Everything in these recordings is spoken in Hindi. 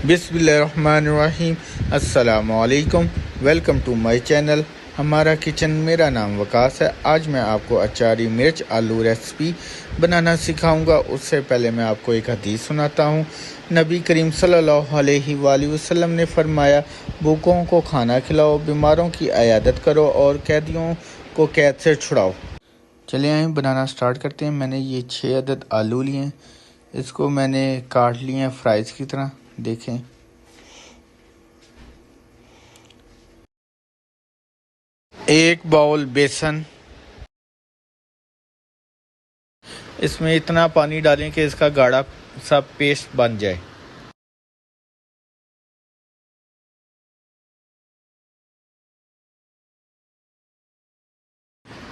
बिस्मिल्लाहिर्रहमानिर्रहीम। अस्सलामुअलैकुम। वेलकम टू माय चैनल हमारा किचन। मेरा नाम वकास है। आज मैं आपको अचारी मिर्च आलू रेसिपी बनाना सिखाऊंगा। उससे पहले मैं आपको एक हदीस सुनाता हूँ। नबी करीम सल्लल्लाहु अलैहि वसल्लम ने फरमाया, भूखों को खाना खिलाओ, बीमारों की इयादत करो और कैदियों को कैद से छुड़ाओ। चलिए आइए बनाना स्टार्ट करते हैं। मैंने ये 6 अदद आलू लिए हैं। इसको मैंने काट लिए हैं फ्राइज़ की तरह। देखें, एक बाउल बेसन, इसमें इतना पानी डालें कि इसका गाढ़ा सा पेस्ट बन जाए।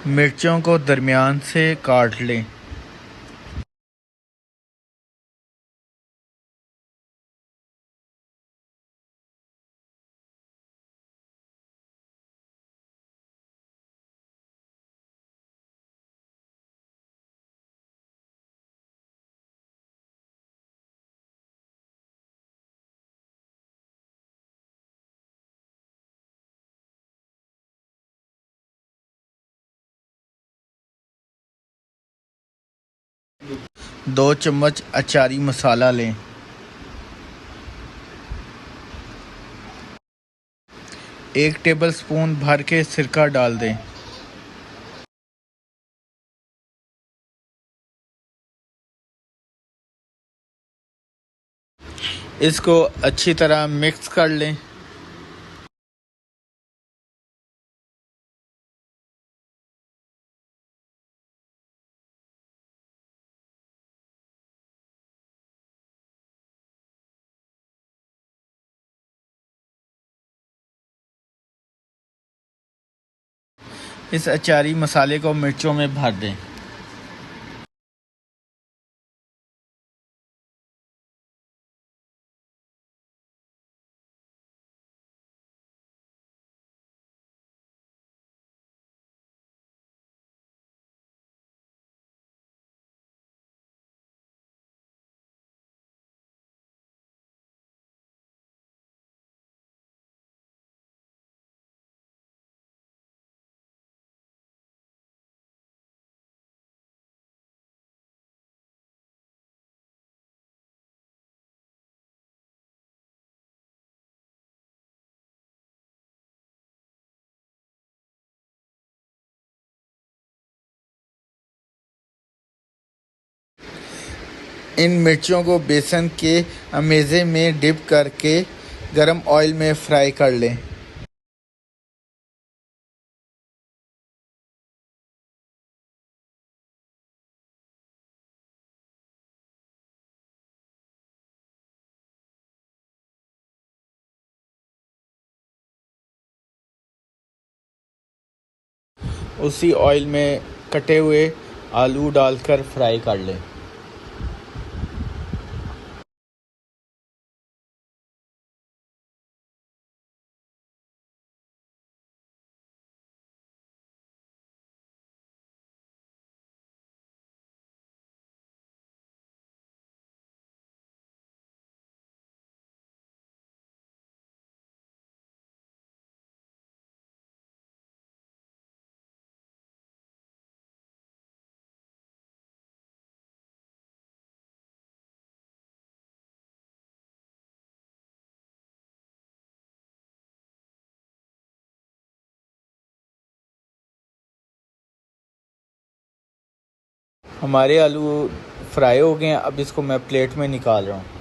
मिर्चों को दरमियान से काट लें। दो चम्मच अचारी मसाला लें। एक टेबलस्पून भर के सिरका डाल दें। इसको अच्छी तरह मिक्स कर लें। इस अचारी मसाले को मिर्चों में भर दें। इन मिर्चों को बेसन के अमेज़े में डिप करके गरम ऑयल में फ्राई कर लें। उसी ऑयल में कटे हुए आलू डालकर फ्राई कर लें। हमारे आलू फ्राई हो गए हैं। अब इसको मैं प्लेट में निकाल रहा हूँ।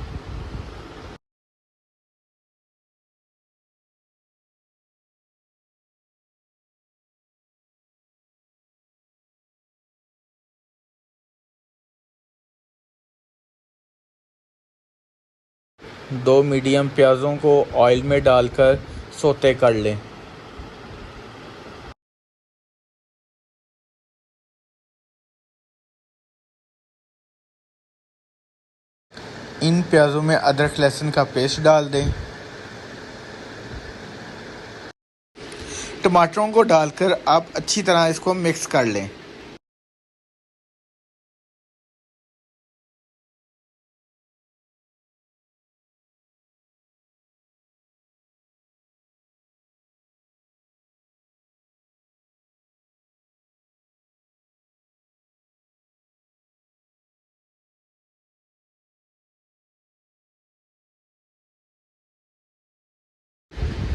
दो मीडियम प्याज़ों को ऑयल में डालकर सौते कर लें। इन प्याज़ों में अदरक लहसुन का पेस्ट डाल दें। टमाटरों को डालकर आप अच्छी तरह इसको मिक्स कर लें।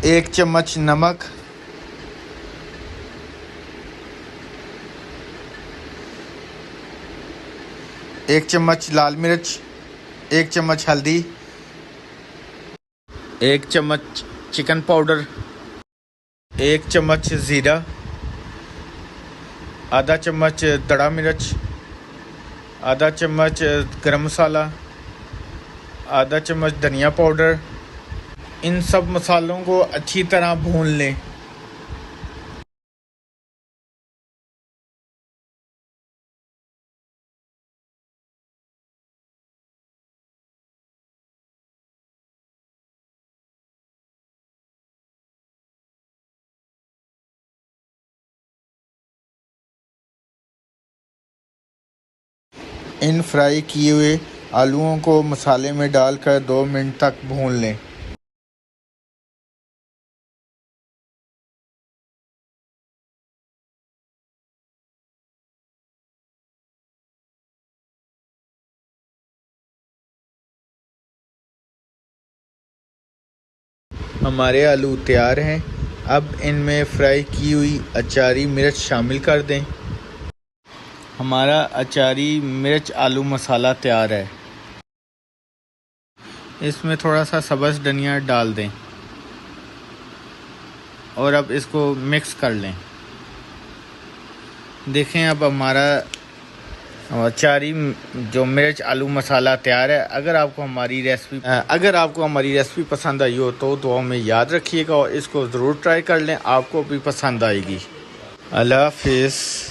1 चम्मच नमक, 1 चम्मच लाल मिर्च, 1 चम्मच हल्दी, 1 चम्मच चिकन पाउडर, 1 चम्मच ज़ीरा, आधा चम्मच दड़ा मिर्च, आधा चम्मच गरम मसाला, आधा चम्मच धनिया पाउडर। इन सब मसालों को अच्छी तरह भून लें। इन फ्राई किए हुए आलूओं को मसाले में डालकर 2 मिनट तक भून लें। हमारे आलू तैयार हैं। अब इनमें फ्राई की हुई अचारी मिर्च शामिल कर दें। हमारा अचारी मिर्च आलू मसाला तैयार है। इसमें थोड़ा सा सब्ज़ धनिया डाल दें और अब इसको मिक्स कर लें। देखें अब हमारा अचारी जो मिर्च आलू मसाला तैयार है। अगर आपको हमारी रेसिपी पसंद आई हो तो दुआ में याद रखिएगा और इसको ज़रूर ट्राई कर लें, आपको भी पसंद आएगी। अल्लाह हाफ़िज़।